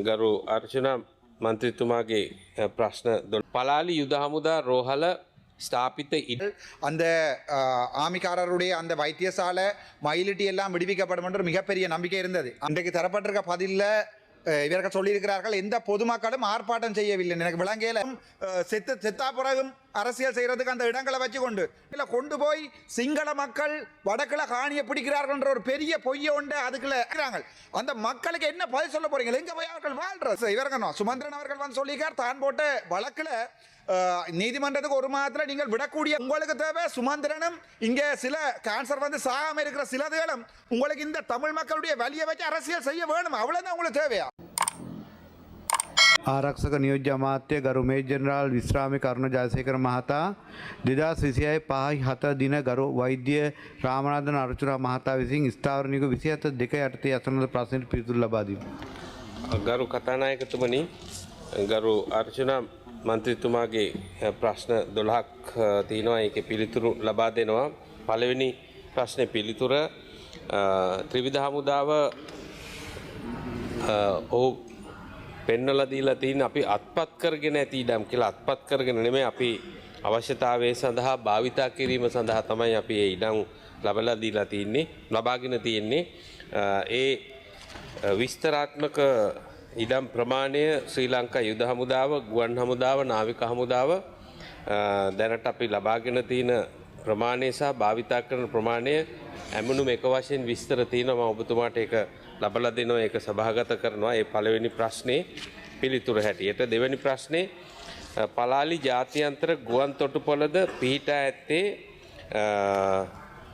ගරු අර්චනා මන්ත්‍රීතුමාගේ ප්‍රශ්න පලාලි යුද හමුදා රෝහල ஸ்தாபித்த அந்த ஆமிக்காரருடைய அந்த வைத்தியசாலை மயிலிட்டி எல்லாம் விடுவிக்கப்படும் என்ற மிகப்பெரிய நம்பிக்கை இருந்தது. அன்றைக்கு தரப்பட்டிருக்க பதில்ல இவர்கள் சொல்லியிருக்கிறார்கள் எந்த பொதுமக்களும் ஆர்ப்பாட்டம் செய்யவில்லை. எனக்கு விளங்கையில செத்தா பிறகும் அரசியல் செய்யறதுக்கு அந்த இடங்களை வச்சு கொண்டு போய் சிங்கள மக்கள் வடக்குல காணியை பிடிக்கிறார்கள் என்ற ஒரு பெரிய பொய்யை உண்டு அதுக்குள்ள இருக்கிறாங்க. அந்த மக்களுக்கு என்ன பதில் சொல்ல போறீங்க? எங்க போய் அவர்கள் வாழ்ற இவர்கள் சுமந்திரன் அவர்கள் வந்து சொல்லிக்கார் தான் போட்ட வழக்குல நீதிமன்றத்துக்கு ஒரு மாதத்தில் நீங்கள் விடக்கூடிய உங்களுக்கு தேவை சுமந்திரனும் இங்கே சில கேன்சர் வந்து சாகாம இருக்கிற சிலதுகளும் உங்களுக்கு இந்த தமிழ் மக்களுடைய வலியை வச்சு அரசியல் செய்ய வேணும். அவ்வளவுதான் உங்களுக்கு தேவையா? ආරක්ෂක නියෝජ්‍ය අමාත්‍ය ගරු මේජර් ජෙනරාල් විශ්‍රාමී කරුණ ජයසේකර මහතා 2026 5/7 දින ගරු වෛද්‍ය රාමනාදන අර්චුනා මහතා විසින් ස්ථාවර නියෝග 27 2 යටතේ අසන ප්‍රශ්නට පිළිතුරු ලබා දීම. ගරු කතානායකතුමනි, ගරු අර්චනා මන්ත්‍රීතුමාගේ ප්‍රශ්න 12ක් තියෙනවා. ඒකේ පිළිතුරු ලබා දෙනවා. පළවෙනි ප්‍රශ්නේ පිළිතුර ත්‍රිවිධ හමුදාව ඔහු පෙන්වලා දීලා තියෙන අපි අත්පත් කරගෙන ඇති ඉඩම් කියලා අත්පත් කරගෙන නෙමෙයි අපි අවශ්‍යතාවය සඳහා භාවිතා කිරීම සඳහා තමයි අපි ඒ ඉඩම් ලබලා දීලා තින්නේ ලබාගෙන තින්නේ. ඒ විස්තරාත්මක ඉඩම් ප්‍රමාණය ශ්‍රී ලංකා යුද හමුදාව, ගුවන් හමුදාව, නාවික හමුදාව දැනට අපි ලබාගෙන තියෙන ප්‍රමාණය සහ භාවිතා කරන ප්‍රමාණය ඇමුණුම එක වශයෙන් විස්තර තියෙනවා. මම ඔබතුමාට ඒක ලබලා දෙනවා. ඒක සභාගත කරනවා. ඒ පළවෙනි ප්‍රශ්නේ පිළිතුර හැටියට. දෙවෙනි ප්‍රශ්නේ පලාලි ජාත්‍යන්තර ගුවන් තොටුපළද පිහිටා ඇත්තේ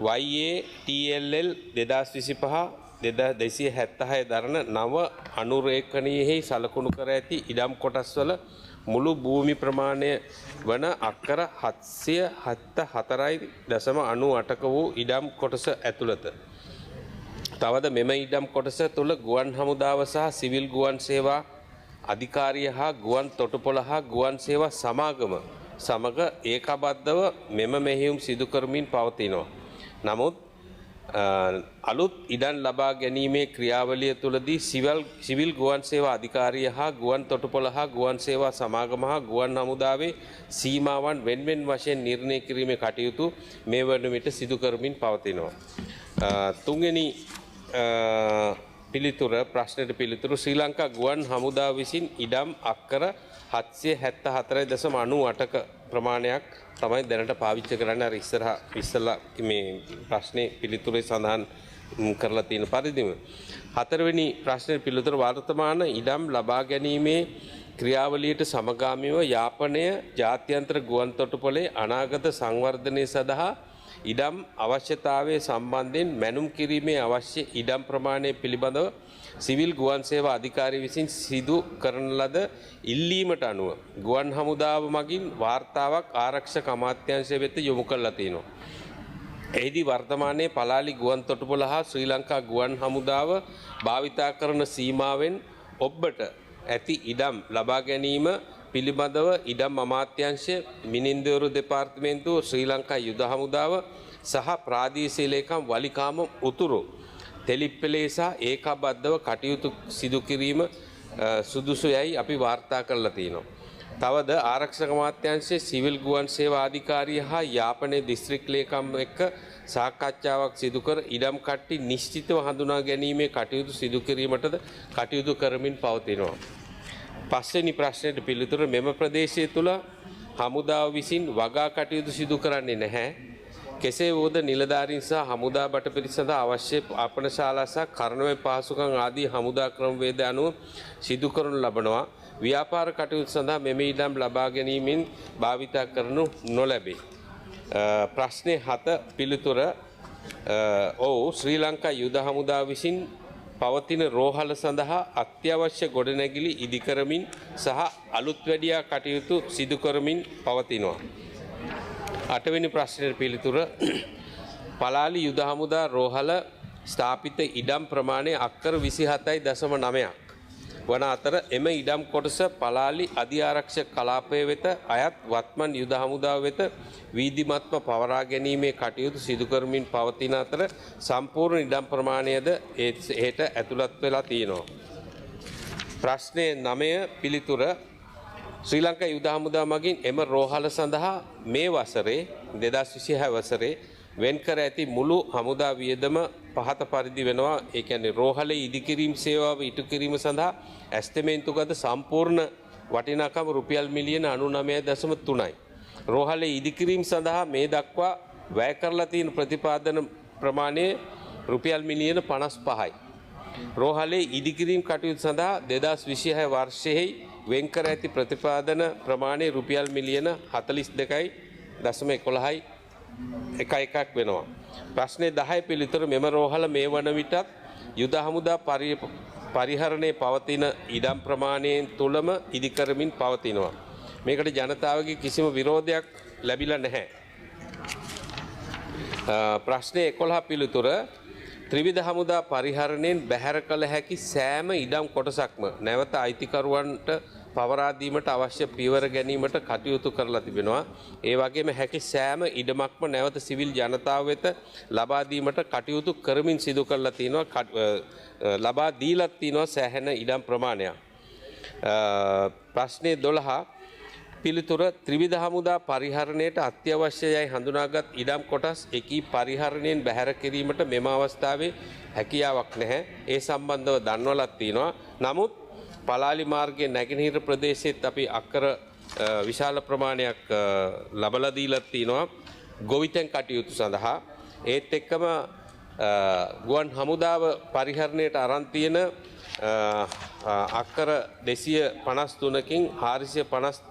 YATLL 2025 2276 දරන නව අනුරේඛනයෙහි සලකුණු කර ඇති ඉඩම් කොටස්වල මුළු භූමි ප්‍රමාණය වන අක්කර 774.98ක වූ ඉඩම් කොටස ඇතුළත. තවද මෙම ඉඩම් කොටස තුළ ගුවන් හමුදාව සහ සිවිල් ගුවන් සේවා අධිකාරිය හා ගුවන් තොටුපොළ හා ගුවන් සේවා සමාගම සමග ඒකාබද්ධව මෙම මෙහෙයුම් සිදු කරමින් පවතිනවා. නමුත් අලුත් ඉඩම් ලබා ගැනීමේ ක්‍රියාවලිය තුළදී සිවිල් ගුවන් සේවා අධිකාරිය හා ගුවන් තොටුපොළ හා ගුවන් සේවා සමාගම හා ගුවන් හමුදාවේ සීමාවන් වෙන්වෙන් වශයෙන් නිර්ණය කිරීමේ කටයුතු මේ වන විට සිදු කරමින් පවතිනවා. තුන්වෙනි පිළිතුර ප්‍රශ්නයට පිළිතුරු ශ්‍රී ලංකා ගුවන් හමුදාව විසින් ඉඩම් අක්කර 774.98ක ප්‍රමාණයක් තමයි දැනට පාවිච්චි කරන්න. අර ඉස්සලා මේ ප්‍රශ්නේ පිළිතුරේ සඳහන් කරලා තියෙන පරිදිම. හතරවෙනි ප්‍රශ්නයට පිළිතුර වර්තමාන ඉඩම් ලබා ගැනීමේ ක්‍රියාවලියට සමගාමීව යාපනය ජාත්‍යන්තර ගුවන් තොටුපොළේ අනාගත සංවර්ධනය සඳහා ඉඩම් අවශ්‍යතාවය සම්බන්ධයෙන් මැනුම් කිරීමේ අවශ්‍ය ඉඩම් ප්‍රමාණය පිළිබඳව සිවිල් ගුවන් සේවා අධිකාරිය විසින් සිදු කරන ලද ඉල්ලීමට අනුව ගුවන් හමුදාව මගින් වාර්තාවක් ආරක්ෂක අමාත්‍යාංශය වෙත යොමු කරලා තිනවා. එහිදී වර්තමානයේ පලාලි ගුවන් තොටුපොළ හා ශ්‍රී ලංකා ගුවන් හමුදාව භාවිතා කරන සීමාවෙන් ඔබට ඇති ඉඩම් ලබා ගැනීම පිළිබඳව ඉඩම් අමාත්‍යාංශය, මිනින්දවරු දෙපාර්තමේන්තුව, ශ්‍රී ලංකා යුද හමුදාව සහ ප්‍රාදේශීය ලේකම් වලිකාම උතුරු තෙලිප්පලේ සහ ඒකාබද්ධව කටයුතු සිදු කිරීම සුදුසු යයි අපි වාර්තා කරලා තියෙනවා. තවද ආරක්ෂක අමාත්‍යාංශයේ සිවිල් ගුවන් සේවා අධිකාරිය හා යාපනයේ දිස්ත්‍රික් ලේකම් එක්ක සාකච්ඡාවක් සිදු කර ඉඩම් කට්ටි නිශ්චිතව හඳුනා ගැනීමේ කටයුතු සිදු කිරීමටද කටයුතු කරමින් පවතිනවා. පස්වෙනි ප්‍රශ්නයට පිළිතුර මෙම ප්‍රදේශය තුළ හමුදාව විසින් වගා කටයුතු සිදු කරන්නේ නැහැ. කෙසේ වුවද නිලධාරීන් සහ හමුදා බටපිරිස සඳහා අවශ්‍ය ආපනශාලා සහ කර්ණමය පහසුකම් ආදී හමුදා ක්‍රමවේද අනුව සිදු කරනු ලබනවා. ව්‍යාපාර කටයුතු සඳහා මෙම ඉඩම් ලබා ගැනීමෙන් භාවිතා කරනු නොලැබේ. ප්‍රශ්නේ 7 පිළිතුර ශ්‍රී ලංකා යුද හමුදාව විසින් පවතින රෝහල සඳහා අත්‍යවශ්‍ය ගොඩනැගිලි ඉදිකරමින් සහ අලුත් වැඩියා කටයුතු සිදු කරමින් පවතිනවා. 8 වෙනි ප්‍රශ්නයට පිළිතුර පලාලි යුද හමුදා රෝහල ස්ථාපිත ඉඩම් ප්‍රමාණය අක්කර 27.9ක් වන අතර එම ඉඩම් කොටස පලාලි අධිආරක්ෂක කලාපය වෙත අයත් වත්මන් යුද හමුදාව වෙත වීදිමත්ව පවරා ගැනීමේ කටයුතු සිදු කරමින් පවතින අතර සම්පූර්ණ ඉඩම් ප්‍රමාණයද එහෙට ඇතුළත් වෙලා තියෙනවා. ප්‍රශ්නය 9 පිළිතුර ශ්‍රී ලංකා යුද හමුදා මගින් එම රෝහල සඳහා මේ වසරේ 2026 වසරේ වෙන් කර ඇති මුළු හමුදා වියදම පහත පරිදි වෙනවා. ඒ කියන්නේ රෝහලේ ඉදිකිරීම සේවාව ඉටු කිරීම සඳහා ඇස්තමේන්තුගත සම්පූර්ණ වටිනාකම රුපියල් මිලියන 99.3යි. රෝහලේ ඉදිකිරීම සඳහා මේ දක්වා වැය කරලා තියෙන ප්‍රතිපාදන ප්‍රමාණය රුපියල් මිලියන 55යි. රෝහලේ ඉදිකිරීම කටයුතු සඳහා 2026 වර්ෂයේ වෙන් කර ඇති ප්‍රතිපාදන ප්‍රමාණය රුපියල් මිලියන 42.11යි 1.1ක් වෙනවා. ප්‍රශ්නේ 10 පිළිතුර මෙම රෝහල මේ වන විටත් යුද හමුදා පරිහරණයේ පවතින ඉඩම් ප්‍රමාණයෙන් තුලම ඉදිකරමින් පවතිනවා. මේකට ජනතාවගේ කිසිම විරෝධයක් ලැබිලා නැහැ. ප්‍රශ්නේ 11 පිළිතුර ත්‍රිවිධ හමුදා පරිහරණයෙන් බැහැර කළ හැකි සෑම ඉඩම් කොටසක්ම නැවත අයිතිකරුවන්ට පවරා දීමට අවශ්‍ය පියවර ගැනීමට කටයුතු කරලා තිබෙනවා. ඒ වගේම හැකි සෑම ඉඩමක්ම නැවත සිවිල් ජනතාව වෙත ලබා දීමට කටයුතු කරමින් සිදු කරලා තිනවා. ලබා දීලා තිනවා සෑහෙන ඉඩම් ප්‍රමාණයක්. ප්‍රශ්නේ 12 පිළිතුර ත්‍රිවිධ හමුදා පරිහරණයට අත්‍යවශ්‍යයි හඳුනාගත් ඉඩම් කොටස් එකී පරිහරණයෙන් බැහැර කිරීමට මෙම අවස්ථාවේ හැකියාවක් නැහැ. ඒ සම්බන්ධව දන්වලත් තිනවා. නමුත් පලාලි මාර්ගයේ නැගෙනහිර ප්‍රදේශයේත් අපි අක්කර විශාල ප්‍රමාණයක් ලබලා දීලා තිනවා ගොවිතැන් කටයුතු සඳහා. ඒත් එක්කම ගුවන් හමුදාව පරිහරණයට අරන් තියෙන අක්කර 253කින් 453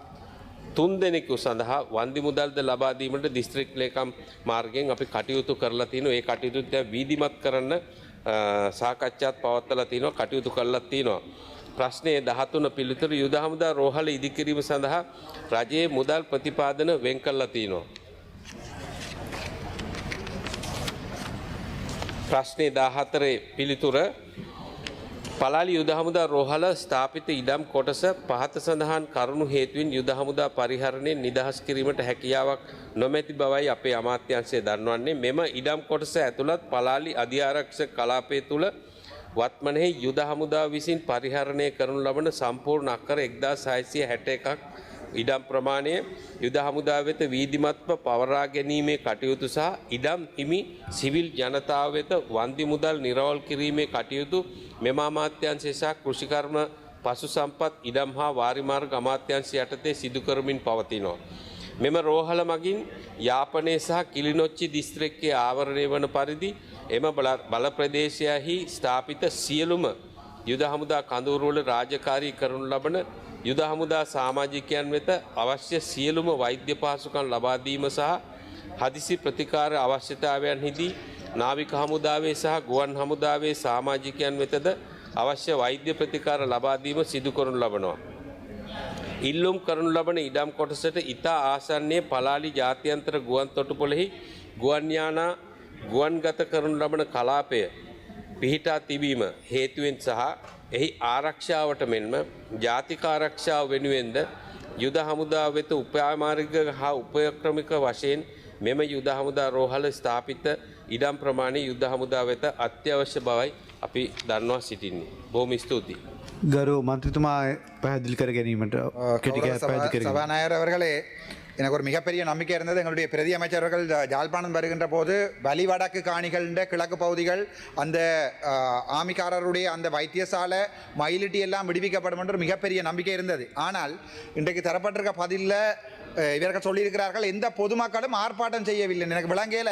දෙනෙකු සඳහා වන්දි මුදල්ද ලබා දීමට දිස්ත්‍රික් ලේකම් මාර්ගයෙන් අපි කටයුතු කරලා තිනවා. ඒ කටයුතු දැන් වීදිමත් කරන්න සාකච්ඡාත් පවත්වලා තිනවා, කටයුතු කරලා තිනවා. ප්‍රශ්නයේ 13 පිළිතුරු යුද හමුදා රෝහල ඉදිකිරීම සඳහා රජයේ මුදල් ප්‍රතිපාදන වෙන් කරලා තිනවා. ප්‍රශ්නයේ 14 පිළිතුර පලාලි යුද හමුදා රෝහල ස්ථාපිත ඉඩම් කොටස පහත සඳහන් කරුණු හේතුවෙන් යුද හමුදා පරිහරණයෙන් නිදහස් කිරීමට හැකියාවක් නොමැති බවයි අපේ අමාත්‍යාංශය දන්වන්නේ. මෙම ඉඩම් කොටස ඇතුළත් පලාලි අධිආරක්ෂක කලාපය තුළ වත්මනෙහි යුද හමුදා විසින් පරිහරණය කරනු ලබන සම්පූර්ණ අක්කර 1661ක් ඉඩම් ප්‍රමාණය යුද හමුදා වෙත වීදිමත්ව පවරා ගැනීමේ කටයුතු සහ ඉඩම් හිමි සිවිල් ජනතාව වෙත වන්දි මුදල් නිරවල් කිරීමේ කටයුතු මෙම අමාත්‍යාංශය සහ කෘෂිකර්ම පශු සම්පත් ඉඩම් හා වාරිමාර්ග අමාත්‍යාංශය යටතේ සිදු කරමින් පවතිනවා. මෙම රෝහල මගින් යාපනයේ සහ කිලිනොච්චි දිස්ත්‍රික්කයේ ආවරණය වන පරිදි එම බල ප්‍රදේශයෙහි ස්ථාපිත සියලුම යුද හමුදා කඳවුරුවල රාජකාරී කරනු ලබන යුද හමුදා සමාජිකයන් වෙත අවශ්‍ය සියලුම වෛද්‍ය පහසුකම් ලබා දීම සහ හදිසි ප්‍රතිකාර අවශ්‍යතාවයන්හිදී නාවික හමුදාවේ සහ ගුවන් හමුදාවේ සමාජිකයන් වෙතද අවශ්‍ය වෛද්‍ය ප්‍රතිකාර ලබා දීම සිදු කරනු ලබනවා. ඉල්ලුම් කරනු ලබන ඉඩම් කොටසට ඉතා ආසන්නයේ පලාලි ජාත්‍යන්තර ගුවන් තොටුපොළෙහි ගුවන් යානා ගුවන්ගත කරනු ලබන කලාපය පිහිටා තිබීම හේතුවෙන් සහ එහි ආරක්ෂාවට මෙන්ම ජාතික ආරක්ෂාව වෙනුවෙන්ද යුද හමුදා වෙත උපයාමාර්ග හා උපක්‍රමික වශයෙන් මෙම යුද හමුදා රෝහල ස්ථාපිත ඉඩම් ප්‍රමාණය යුද හමුදා වෙත අත්‍යවශ්‍ය බවයි අපි දන්වා සිටින්නේ. බොහොම ස්තුතියි. ගරු මන්ත්‍රීතුමා පැහැදිලி කර ගැනීමට சபாநாயகர் அவர்களே, எனக்கு ஒரு மிகப்பெரிய நம்பிக்கை இருந்தது. எங்களுடைய பிரதி அமைச்சர்கள் ஜாழ்ப்பாணம் வருகின்ற போது வலி வடக்கு காணிகள் கிழக்கு பகுதிகள் அந்த ஆமிக்காரருடைய அந்த வைத்தியசாலை மயிலிட்டி எல்லாம் விடுவிக்கப்படும் என்று மிகப்பெரிய நம்பிக்கை இருந்தது. ஆனால் இன்றைக்கு தரப்பட்டிருக்க பதிலில் இவர்கள் சொல்லியிருக்கிறார்கள் எந்த பொதுமக்களும் ஆர்ப்பாட்டம் செய்யவில்லை. எனக்கு விளங்கையில்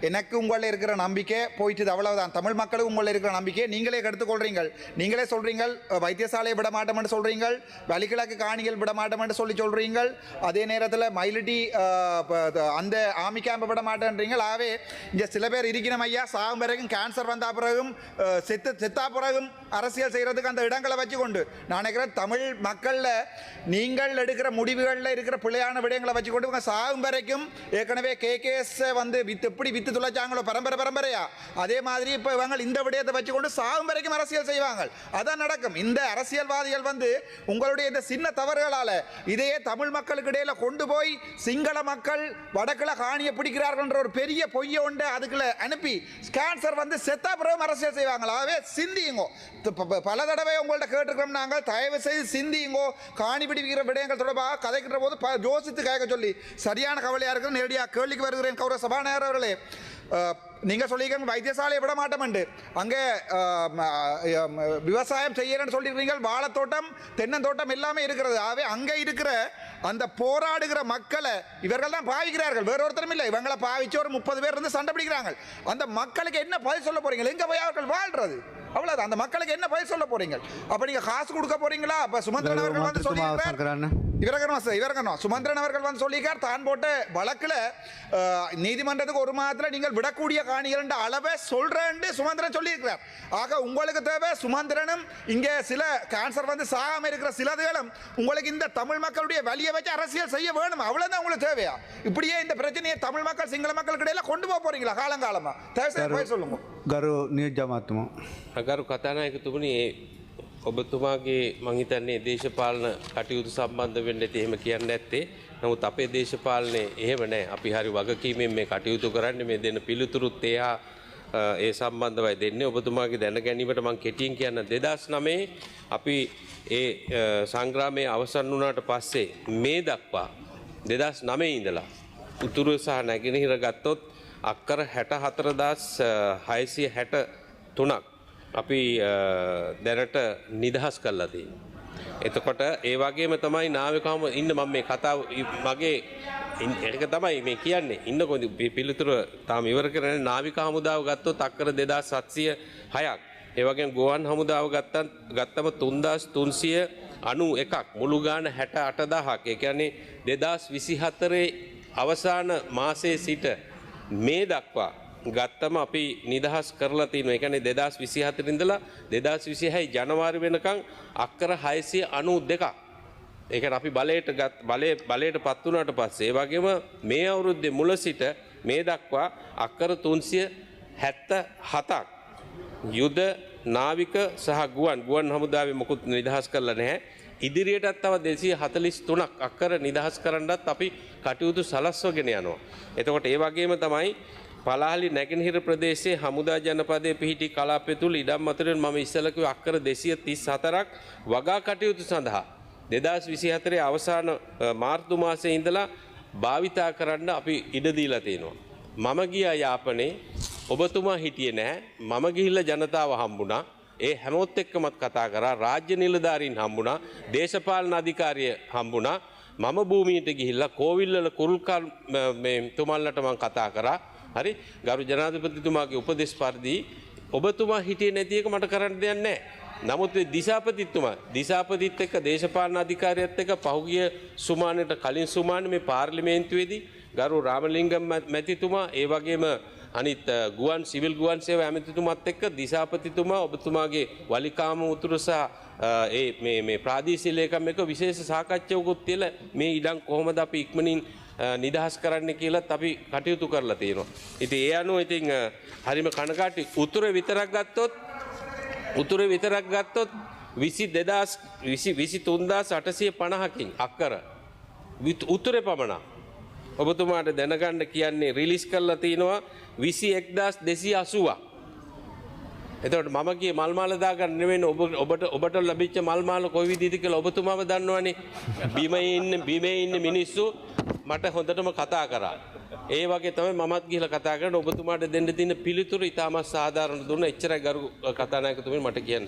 எனக்கு உங்களில் இருக்கிற நம்பிக்கை போயிட்டு அவ்வளவுதான். தமிழ் மக்களும் உங்களில் இருக்கிற நம்பிக்கையை நீங்களே எடுத்துக்கொள்றீங்கள். நீங்களே சொல்கிறீங்கள் வைத்தியசாலையை விட மாட்டோம் என்று சொல்கிறீங்கள், வலிகிழக்கு காணிகள் விட மாட்டோம் என்று சொல்கிறீங்கள். அதே நேரத்தில் மயிலிட்டி அந்த ஆமி கேம்பை விட மாட்டேன்றீங்கள். ஆகவே இங்கே சில பேர் இருக்கணும் ஐயா, சாகும் பிறகும் கேன்சர் வந்த பிறகும் செத்தா பிறகும் அரசியல் செய்கிறதுக்கு அந்த இடங்களை வச்சு கொண்டு நான் நினைக்கிறேன் தமிழ் மக்களில் நீங்கள் எடுக்கிற முடிவுகளில் இருக்கிற பிள்ளையான விடயங்களை வச்சுக்கொண்டு இவங்க சாகும் வரைக்கும் ஏற்கனவே கேகேஎஸ் வந்து எப்படி வித்து துளைச்சாங்களோ பரம்பரையா அதே மாதிரி இப்போ இவங்க இந்த விடயத்தை வச்சுக்கொண்டு சாகும் வரைக்கும் அரசியல் செய்வாங்க. அதான் நடக்கும். இந்த அரசியல்வாதிகள் வந்து உங்களுடைய இந்த சின்ன தவறுகளால் இதையே தமிழ் மக்களுக்கு இடையில கொண்டு போய் சிங்கள மக்கள் வடக்குல காணியை பிடிக்கிறார்கள் ஒரு பெரிய பொய்யை உண்டு அதுக்குள்ள அனுப்பி கேன்சர் வந்து செத்தா பிறகு அரசியல் செய்வாங்க. ஆகவே சிந்தியுங்க. பல தடவை உங்கள்ட்ட கேட்டிருக்கிறோம் நாங்கள் தயவு செய்து சிந்திங்கோ காணி பிடிக்கிற விடயங்கள் தொடர்பாக கதைக்கிற போது யோசித்து கேட்க சொல்லி சரியான கவலையாக இருக்கிற நேரடியாக கேள்விக்கு வருகிறேன் கௌரவ சபாநாயகர் அவர்களே. நீங்கள் சொல்லியிருக்க வைத்தியசாலையை விட மாட்டோம்ண்டு அங்கே விவசாயம் செய்யறேன்னு சொல்லியிருக்கீங்க. வாழைத்தோட்டம் தென்னந்தோட்டம் எல்லாமே இருக்கிறது. ஆகவே அங்கே இருக்கிற அந்த போராடுகிற மக்களை இவர்கள் தான் பாவிக்கிறார்கள், வேற ஒருத்தரும் இல்லை. இவங்களை பாவிச்சு ஒரு 30 பேர் இருந்து சண்டை பிடிக்கிறாங்க. அந்த மக்களுக்கு என்ன பதில் சொல்ல போறீங்க? எங்க போய் அவர்கள் வாழ்றது? அவ்வளவுதான். அந்த மக்களுக்கு என்ன பதில் சொல்ல போறீங்க? அப்ப நீங்க காசு கொடுக்க போறீங்களா? அப்ப சுமந்திரன் அவர்கள் வந்து சொல்லியிருக்கார், சுமந்திரன் அவர்கள் வந்து சொல்லியிருக்கார் தான் போட்ட வழக்குல நீதிமன்றத்துக்கு 1 மாதத்துல நீங்கள் விடக்கூடிய காணிகள் அளவை சொல்றேன்னு சுமந்திரன் சொல்லியிருக்கிறார். ஆக உங்களுக்கு தேவை சுமந்திரனும் இங்கே சில கேன்சர் வந்து சாகாம இருக்கிற சிலதுகளும் உங்களுக்கு இந்த தமிழ் மக்களுடைய வலியை வச்சு அரசியல் செய்ய வேணும். அவ்வளவுதான் உங்களுக்கு தேவையா? இப்படியே இந்த பிரச்சனையை தமிழ் மக்கள் சிங்கள மக்களுக்கு இடையில கொண்டு போக போறீங்களா காலங்காலமா? தயவுசெய்து சொல்லுங்க. ගරු නියෝජ්‍යමාත්තුමා. අගරු කතානායකතුමනි, ඔබතුමාගේ මං හිතන්නේ දේශපාලන කටයුතු සම්බන්ධ වෙන්න ඇති එහෙම කියන්න ඇත්තේ. නමුත් අපේ දේශපාලනේ එහෙම නැහැ. අපි හරි වගකීමෙන් මේ කටයුතු කරන්නේ. මේ දෙන පිළිතුරුත් ඒ සම්බන්ධවයි දෙන්නේ. ඔබතුමාගේ දැන ගැනීමට මං කෙටියෙන් කියන්න 2009 අපි ඒ සංග්‍රාමයේ අවසන් වුණාට පස්සේ මේ දක්වා 2009 ඉඳලා උතුරු සහ නැගෙනහිර ගත්තොත් අක්කර 64,663ක් අපි දැනට නිදහස් කරලා තියෙනවා. එතකොට ඒ වගේම තමයි නාවිකවම ඉන්න මම මේ කතාව මගේ ඒක තමයි මේ කියන්නේ. ඉන්න කොහොමද පිළිතුර තාම ඉවර කරන්නේ. නාවික හමුදාව ගත්තොත් අක්කර 2706ක්. ඒ වගේම ගෝවන් හමුදාව ගත්තම 3391ක්. මුළු ගාන 68000ක්. ඒ කියන්නේ 2024 අවසාන මාසයේ සිට මේ දක්වා ගත්තම අපි නිදහස් කරලා තියෙනවා. ඒ කියන්නේ 2024 ඉඳලා 2026 ජනවාරි වෙනකන් අක්කර 692ක්. ඒ කියන්නේ අපි බලයට පත් වුණාට පස්සේ ඒ වගේම මේ අවුරුද්දේ මුල සිට මේ දක්වා අක්කර 377ක් යුද නාවික සහ ගුවන් හමුදාවේ මොකුත් නිදහස් කරලා නැහැ. ඉදිරියටත් තව 243ක් අක්කර නිදහස් කරන්නත් අපි කටයුතු සලස්වගෙන යනවා. එතකොට ඒ වගේම තමයි පලාහලි නැගෙනහිර ප්‍රදේශයේ හමුදා ජනපදයේ පිහිටි කලාපය තුල ඉඩම් අතරින් මම ඉස්සෙල්ලා කිව්ව අක්කර 234ක් වගා කටයුතු සඳහා 2024 අවසාන මාර්තු මාසයේ ඉඳලා භාවිතා කරන්න අපි ඉඩ දීලා තියෙනවා. මම ගියා යාපනයේ ඔබතුමා හිටියේ නැහැ. මම ගිහිල්ලා ජනතාව හම්බුණා. ඒ හැමෝත් එක්කමත් කතා කරා. රාජ්‍ය නිලධාරීන් හම්බුණා. දේශපාලන අධිකාරිය හම්බුණා. මම භූමියට ගිහිල්ලා කෝවිල්වල කුරුල්කල් මේ තුමන්ලට මම කතා කරා. හරි ගරු ජනාධිපතිතුමාගේ උපදෙස් පරිදි ඔබතුමා හිටියේ නැති එක මට කරන්න දෙයක් නැහැ. නමුත් දිසාපතිත් එක්ක දේශපාලන අධිකාරියත් එක්ක පහුගිය සුමානට කලින් සුමානේ මේ පාර්ලිමේන්තුවේදී ගරු රාමලිංගම් මැතිතුමා ඒ වගේම අනිත් සිවිල් ගුවන් සේවා ඇමතිතුමාත් එක්ක දිසාපතිතුමා ඔබතුමාගේ වලිකාම උතුරු සහ මේ ප්‍රාදේශීය ලේකම් එක විශේෂ සාකච්ඡාවකුත් තියලා මේ ඉඩම් කොහොමද අපි ඉක්මනින් නිදහස් කරන්න කියලාත් අපි කටයුතු කරලා තියෙනවා. ඉතින් ඒ අනුව ඉතින් හරිම කනකාටි උතුරේ විතරක් ගත්තොත් 23850කින් අක්කර උතුරේ පමණක් ඔබතුමාට දැනගන්න කියන්නේ රිලීස් කරලා තිනවා 21280ක්. එතකොට මම කියේ මල් මාල දාගන්න නෙවෙයි ඔබට ලැබිච්ච මල් මාල කොයි විදිහද කියලා ඔබතුමාම දන්නවනේ. බිමේ ඉන්න මිනිස්සු මට හොඳටම කතා කරා. ඒ වගේ තමයි මමත් ගිහලා කතා කරන ඔබතුමාට දෙන්න තියෙන පිළිතුරු ඉතාමත් සාධාරණ දුන්න. එච්චරයි ගරු කතානායකතුමනි මට කියන්න.